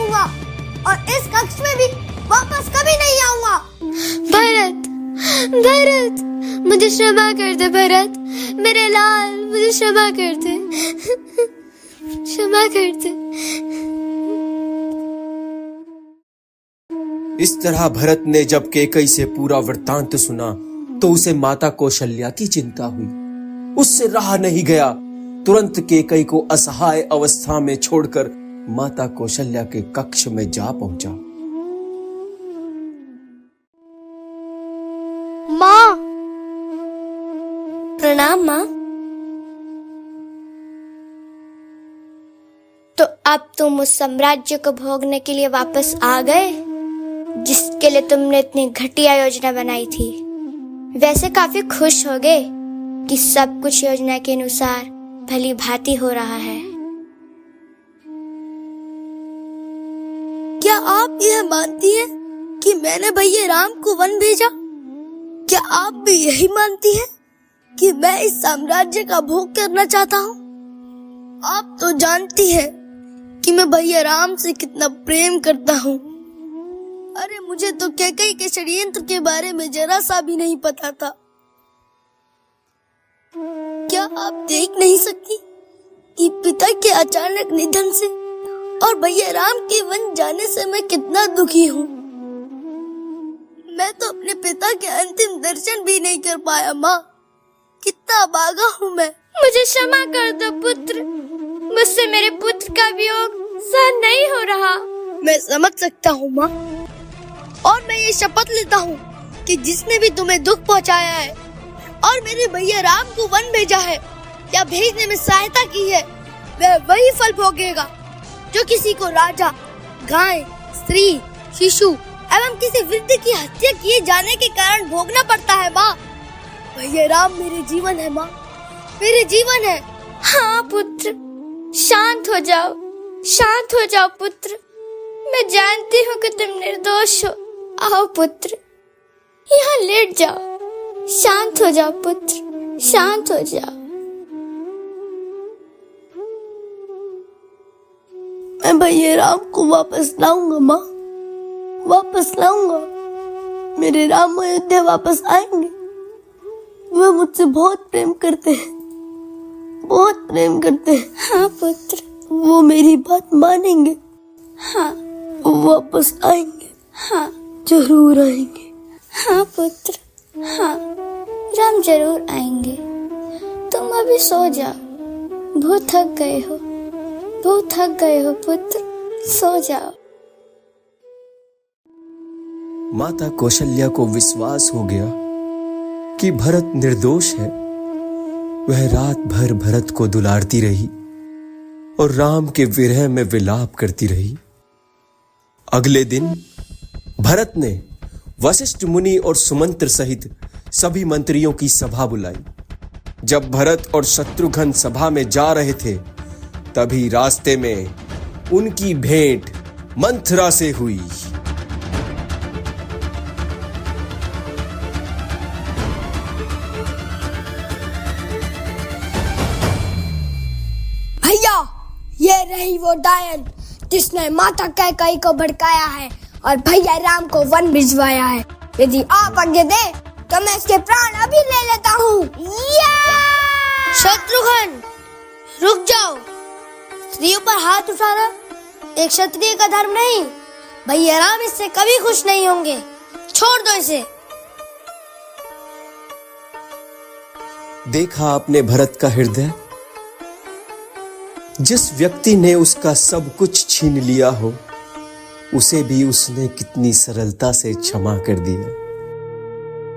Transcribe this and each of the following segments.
करूंगा और इस कक्ष में भी वापस कभी नहीं आऊंगा। भरत, भरत, मुझे क्षमा कर दे भरत, मेरे लाल, मुझे क्षमा कर दे, क्षमा कर दे। इस तरह भरत ने जब कैकई से पूरा वृत्तांत सुना तो उसे माता कौशल्या की चिंता हुई। उससे रहा नहीं गया, तुरंत कैकई को असहाय अवस्था में छोड़कर माता कौशल्या के कक्ष में जा पहुंचा। माँ, प्रणाम माँ। तो अब तुम उस साम्राज्य को भोगने के लिए वापस आ गए जिसके लिए तुमने इतनी घटिया योजना बनाई थी। वैसे काफी खुश हो गए कि सब कुछ योजना के अनुसार भली भांति हो रहा है। क्या आप यह मानती हैं कि मैंने भैया राम को वन भेजा? क्या आप भी यही मानती हैं कि मैं इस साम्राज्य का भोग करना चाहता हूँ? आप तो जानती हैं कि मैं भैया राम से कितना प्रेम करता हूँ। अरे मुझे तो कैकई के षड्यंत्र के बारे में जरा सा भी नहीं पता था। क्या आप देख नहीं सकती कि पिता के अचानक निधन से और भैया राम के वन जाने से मैं कितना दुखी हूँ। मैं तो अपने पिता के अंतिम दर्शन भी नहीं कर पाया। माँ, कितना अभागा हूँ मैं। मुझे क्षमा कर दो पुत्र, मुझसे मेरे पुत्र का वियोग सहन नहीं हो रहा। मैं समझ सकता हूँ माँ, और मैं ये शपथ लेता हूँ कि जिसने भी तुम्हें दुख पहुँचाया है और मेरे भैया राम को वन भेजा है या भेजने में सहायता की है, वह वही फल भोगेगा जो किसी को राजा, गाय, स्त्री, शिशु एवं किसी वृद्ध की हत्या किए जाने के कारण भोगना पड़ता है। माँ, भैया राम मेरे जीवन है। माँ, मेरे जीवन है। हाँ पुत्र, शांत हो जाओ, शांत हो जाओ पुत्र। मैं जानती हूँ कि तुम निर्दोष हो। आओ पुत्र, यहाँ लेट जाओ। शांत हो जाओ पुत्र, शांत हो जाओ। मैं भैया राम को वापस लाऊंगा माँ, वापस लाऊंगा। मेरे राम अयोध्या वापस आएंगे। वह मुझसे बहुत प्रेम करते हैं, बहुत प्रेम करते हैं। हाँ पुत्र, वो मेरी बात मानेंगे। हाँ, वो वापस आएंगे। हाँ, जरूर आएंगे। हाँ पुत्र, हाँ, राम जरूर आएंगे। तुम अभी सो जाओ, बहुत थक गए हो, बहुत थक गए हो पुत्र, सो जाओ। माता कौशल्या को विश्वास हो गया कि भरत निर्दोष है। वह रात भर भरत को दुलारती रही और राम के विरह में विलाप करती रही। अगले दिन भरत ने वशिष्ठ मुनि और सुमंत्र सहित सभी मंत्रियों की सभा बुलाई। जब भरत और शत्रुघ्न सभा में जा रहे थे, तभी रास्ते में उनकी भेंट मंथरा से हुई। भैया, ये रही वो डायन जिसने माता कैकई को भड़काया है और भैया राम को वन भिजवाया है। यदि आप आज्ञा दे तो मैं इसके प्राण अभी ले लेता हूँ। शत्रुघ्न, रुक जाओ। स्त्रियों पर हाथ उठाना एक क्षत्रिय का धर्म नहीं। भैया राम इससे कभी खुश नहीं होंगे। छोड़ दो इसे। देखा आपने भरत का हृदय? जिस व्यक्ति ने उसका सब कुछ छीन लिया हो, उसे भी उसने कितनी सरलता से क्षमा कर दिया।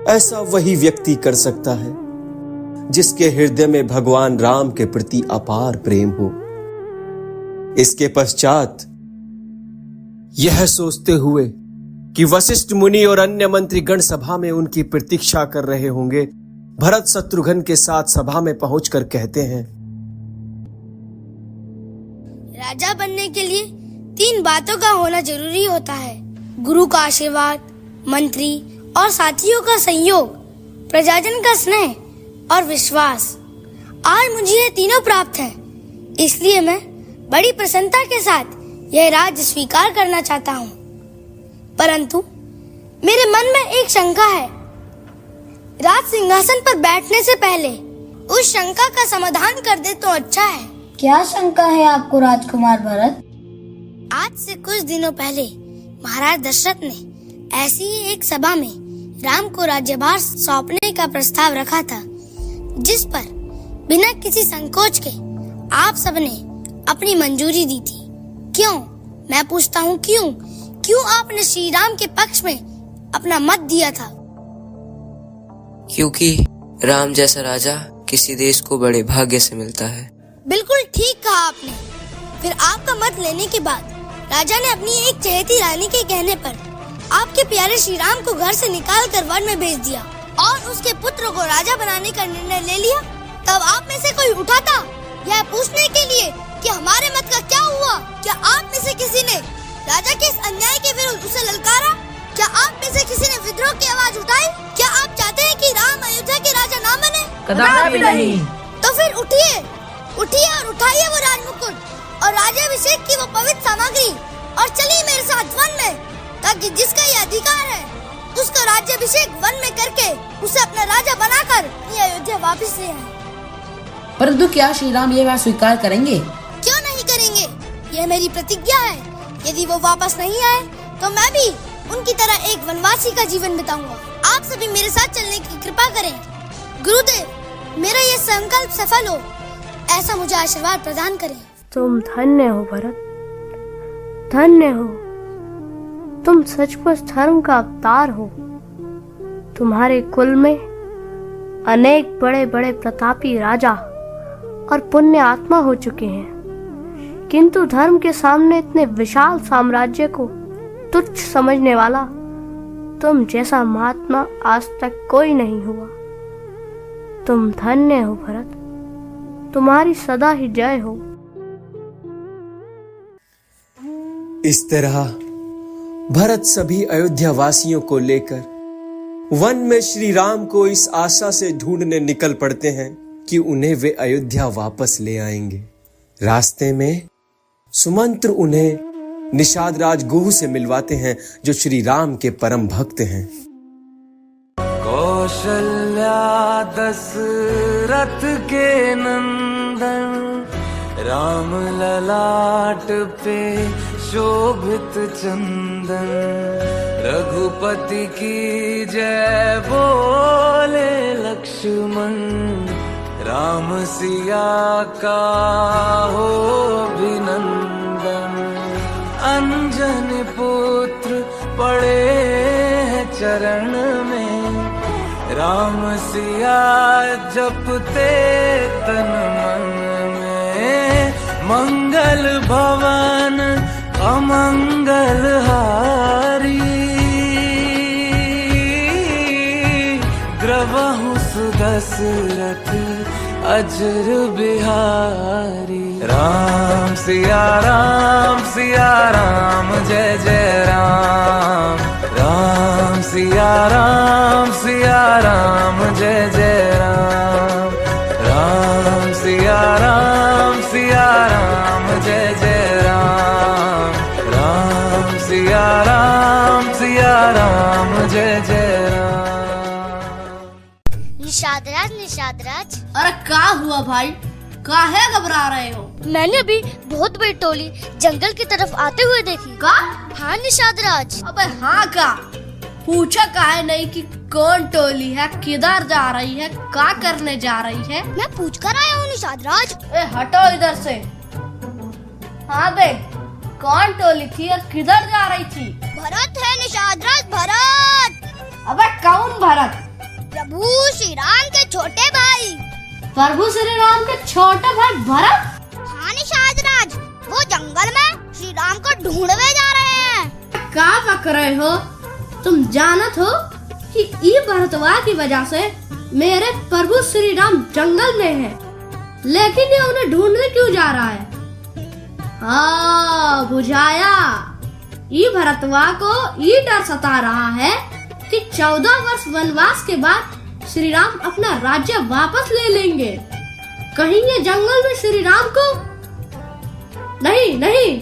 ऐसा वही व्यक्ति कर सकता है जिसके हृदय में भगवान राम के प्रति अपार प्रेम हो। इसके पश्चात यह सोचते हुए कि वशिष्ठ मुनि और अन्य मंत्रीगण सभा में उनकी प्रतीक्षा कर रहे होंगे, भरत शत्रुघ्न के साथ सभा में पहुंचकर कहते हैं, राजा बनने के लिए 3 बातों का होना जरूरी होता है: गुरु का आशीर्वाद, मंत्री और साथियों का सहयोग, प्रजाजन का स्नेह और विश्वास। आज मुझे ये तीनों प्राप्त है, इसलिए मैं बड़ी प्रसन्नता के साथ यह राज्य स्वीकार करना चाहता हूँ, परंतु मेरे मन में एक शंका है। राज सिंहासन पर बैठने से पहले उस शंका का समाधान कर दे तो अच्छा है। क्या शंका है आपको राजकुमार भरत? आज से कुछ दिनों पहले महाराज दशरथ ने ऐसी ही एक सभा में राम को राज्यभार सौंपने का प्रस्ताव रखा था, जिस पर बिना किसी संकोच के आप सबने अपनी मंजूरी दी थी। क्यों? मैं पूछता हूँ क्यों आपने श्री राम के पक्ष में अपना मत दिया था? क्योंकि राम जैसा राजा किसी देश को बड़े भाग्य से मिलता है। बिल्कुल ठीक कहा आपने। फिर आपका मत लेने के बाद राजा ने अपनी एक चहेती रानी के कहने पर आपके प्यारे श्री राम को घर से निकाल कर वन में भेज दिया और उसके पुत्र को राजा बनाने का निर्णय ले लिया। तब आप में से कोई उठा था यह पूछने के लिए कि हमारे मत का क्या हुआ? क्या आप में से किसी ने राजा के इस अन्याय के विरुद्ध उसे ललकारा? क्या आप में से किसी ने विद्रोह की आवाज उठाई? क्या आप चाहते हैं कि राम अयोध्या के राजा ना बने? कदापि नहीं। तो फिर उठिए और उठाइए वो राजमुकुट और राज्याभिषेक की वो पवित्र सामग्री और चलिए मेरे साथ वन में, ताकि जिसका ये अधिकार है उसका राज्याभिषेक वन में करके उसे अपना राजा बनाकर ये अयोध्या वापस ले आए। परंतु क्या श्री राम ये बात स्वीकार करेंगे? क्यों नहीं करेंगे? यह मेरी प्रतिज्ञा है। यदि वो वापस नहीं आए तो मैं भी उनकी तरह एक वनवासी का जीवन बिताऊंगा। आप सभी मेरे साथ चलने की कृपा करें। गुरुदेव, मेरा ये संकल्प सफल हो ऐसा मुझे आशीर्वाद प्रदान करें। तुम धन्य हो भरत, धन्य हो। तुम सचमुच धर्म का अवतार हो। तुम्हारे कुल में अनेक बड़े बड़े प्रतापी राजा और पुण्य आत्मा हो चुके हैं, किंतु धर्म के सामने इतने विशाल साम्राज्य को तुच्छ समझने वाला तुम जैसा महात्मा आज तक कोई नहीं हुआ। तुम धन्य हो भरत, तुम्हारी सदा ही जय हो। इस तरह भरत सभी अयोध्या वासियों को लेकर वन में श्री राम को इस आशा से ढूंढने निकल पड़ते हैं कि उन्हें वे अयोध्या वापस ले आएंगे। रास्ते में सुमंत्र उन्हें निषाद राज गुह से मिलवाते हैं, जो श्री राम के परम भक्त हैं। कौशल्या दशरथ के नंदन, राम ललाट पे शोभित चंदन, रघुपति की जय बोले लक्ष्मण, राम सिया का हो अभिनंदन। अंजन पुत्र पड़े हैं चरण में, राम सिया जपते तन मन में। मंगल भवन अमंगल हारी, ग्रवहु सुदशरथ अजर बिहारी। राम सिया राम जय जय राम। राम सिया राम जय जय राम। राम सिया राम जय जय राम। राम सिया राम जय जय राम। निषाद राज। अरे क्या हुआ भाई, काहे घबरा रहे हो? मैंने अभी बहुत बड़ी टोली जंगल की तरफ आते हुए देखी। का? हाँ निषाद राज। अबे हाँ का? पूछा काहे नहीं कि कौन टोली है, किधर जा रही है, क्या करने जा रही है? मैं पूछ कर आया हूँ निषाद राज। ए हटो इधर से। हाँ बे, कौन टोली थी और किधर जा रही थी? भरत है निषाद राज, भरत। अबे कौन भरत? प्रभु श्री राम के छोटे भाई। प्रभु श्री राम के छोटे भाई भरत? हाँ निषाद राज, वो जंगल में श्री राम को ढूंढने जा रहे हैं। क्या बक रहे हो? तुम जानत हो कि ये भरतवा की वजह से मेरे प्रभु श्री राम जंगल में हैं, लेकिन ये उन्हें ढूंढने क्यों जा रहा है? हाँ बुझाया, ये भरतवा को ये डर सता रहा है कि 14 वर्ष वनवास के बाद श्री राम अपना राज्य वापस ले लेंगे। कहीं ये जंगल में श्री राम को नहीं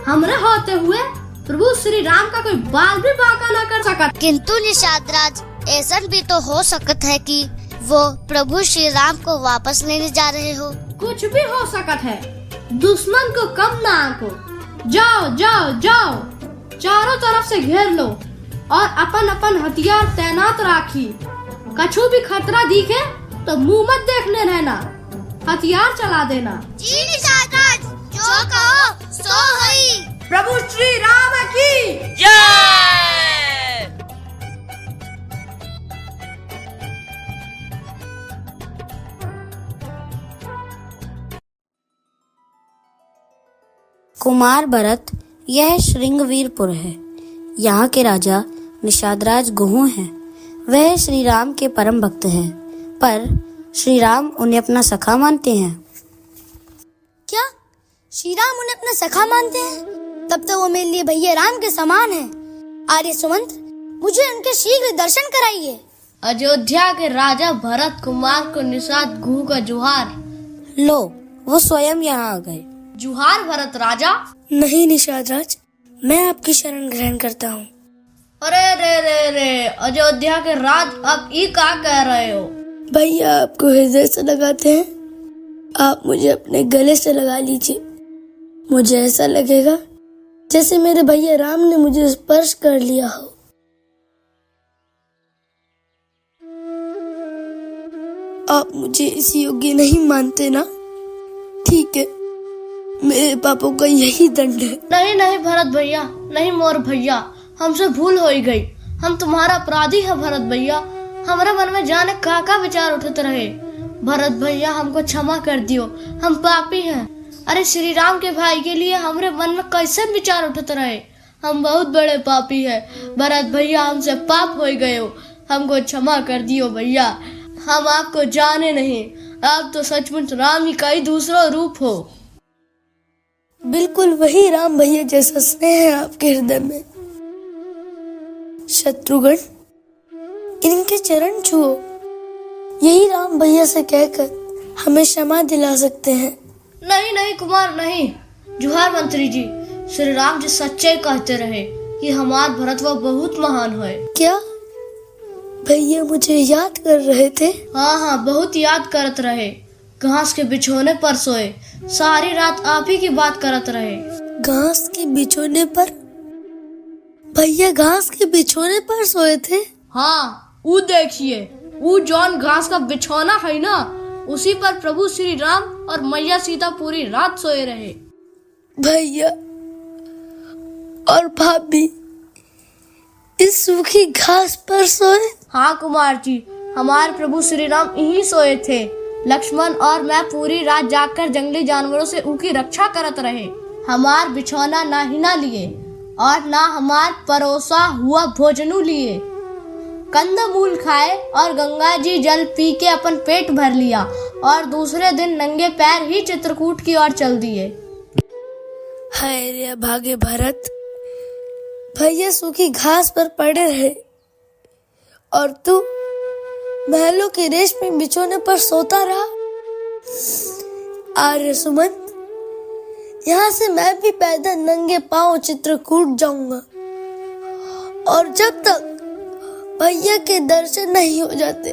हमरे होते हुए प्रभु श्री राम का कोई बाल भी बांका न कर सकत। किंतु निषाद राज, ऐसा भी तो हो सकता है कि वो प्रभु श्री राम को वापस लेने जा रहे हो। कुछ भी हो सकत है, दुश्मन को कम ना आंको। जाओ जाओ जाओ, चारों तरफ से घेर लो और अपन अपन हथियार तैनात राखी। कछु भी खतरा दिखे तो मुंह मत देखने रहना, हथियार चला देना। जी निषाद राज, जो कहो सो होई। प्रभु श्री राम की जय। कुमार भरत, यह श्रृंगवीरपुर है। यहाँ के राजा निषादराज गुहू हैं। वह श्री राम के परम भक्त हैं, पर श्री राम उन्हें अपना सखा मानते हैं। क्या श्री राम उन्हें अपना सखा मानते हैं? तब तो वो मेरे लिए भैया राम के समान हैं। आर्य सुमंत, मुझे उनके शीघ्र दर्शन कराइए। अयोध्या के राजा भरत कुमार को निषाद गुहू का जुहार। लो, वो स्वयं यहाँ आ गए। जुहार भरत राजा। नहीं निषाद राज, मैं आपकी शरण ग्रहण करता हूँ। अरे रे रे रे, अयोध्या के राज अब ये क्या कह रहे हो? भैया आपको हृदय से लगाते हैं, आप मुझे अपने गले से लगा लीजिए। मुझे ऐसा लगेगा जैसे मेरे भैया राम ने मुझे स्पर्श कर लिया हो। आप मुझे इस योग्य नहीं मानते ना? ठीक है, मेरे पापों का यही दंड है। नहीं नहीं भरत भैया, नहीं मोर भैया, हमसे भूल हो ही गई। हम तुम्हारा अपराधी है भरत भैया। हमारे मन में जाने का विचार उठते रहे। भरत भैया हमको क्षमा कर दियो, हम पापी हैं। अरे श्री राम के भाई के लिए हमारे मन में कैसे विचार उठते रहे। हम बहुत बड़े पापी हैं भरत भैया, हमसे पाप हो गए हो, हमको क्षमा कर दियो भैया। हम आपको जाने नहीं, आप तो सचमुच राम ही का ही दूसरा रूप हो। बिल्कुल वही राम भैया जैसा स्नेह है आपके हृदय में। शत्रुघ्न, इनके चरण छुओ। यही राम भैया से कहकर हमें क्षमा दिला सकते हैं। नहीं नहीं कुमार नहीं। जुहार मंत्री जी, श्री राम जी सच्चे कहते रहे कि हमार भरत वह बहुत महान है। क्या भैया मुझे याद कर रहे थे? हाँ हाँ, बहुत याद करत रहे। घास के बिछोने पर सोए, सारी रात आप ही की बात करत रहे। घास के बिछोने पर? भैया घास के बिछोने पर सोए थे? हाँ, वो देखिए, वो जौन घास का बिछौना है ना, उसी पर प्रभु श्री राम और मैया सीता पूरी रात सोए रहे। भैया और भाभी इस सूखी घास पर सोए? हाँ कुमार जी, हमारे प्रभु श्री राम यहीं सोए थे। लक्ष्मण और मैं पूरी रात जागकर जंगली जानवरों से उनकी रक्षा करत रहे। हमार बिछौना ना ही ना लिए और ना हमार परोसा हुआ भोजनू लिए। कंदमूल खाए और गंगा जी जल पी के अपन पेट भर लिया और दूसरे दिन नंगे पैर ही चित्रकूट की ओर चल दिए। हाय रे भागे भरत, भैया सूखी घास पर पड़े रहे और तू महलों के रेशमी बिछोने पर सोता रहा। आर्य सुमंत, यहाँ से मैं भी पैदल नंगे पांव चित्रकूट जाऊंगा और जब तक भैया के दर्शन नहीं हो जाते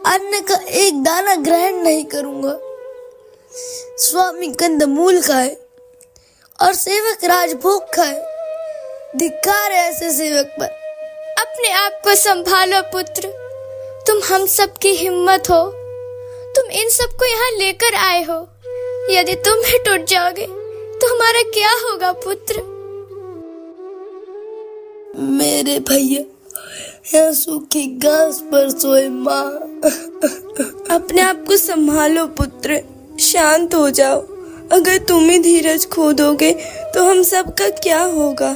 अन्न का एक दाना ग्रहण नहीं करूंगा। स्वामी कंदमूल खाए और सेवक राजभोग खाए। धिक्कार है ऐसे सेवक पर। अपने आप को संभालो पुत्र, तुम हम सब की हिम्मत हो। तुम इन सबको यहाँ लेकर आए हो। यदि तुम भी टूट जाओगे तो हमारा क्या होगा पुत्र? मेरे भैया यहाँ सूखी घास पर सोए माँ। अपने आप को संभालो पुत्र, शांत हो जाओ। अगर तुम ही धीरज खो दोगे तो हम सब का क्या होगा?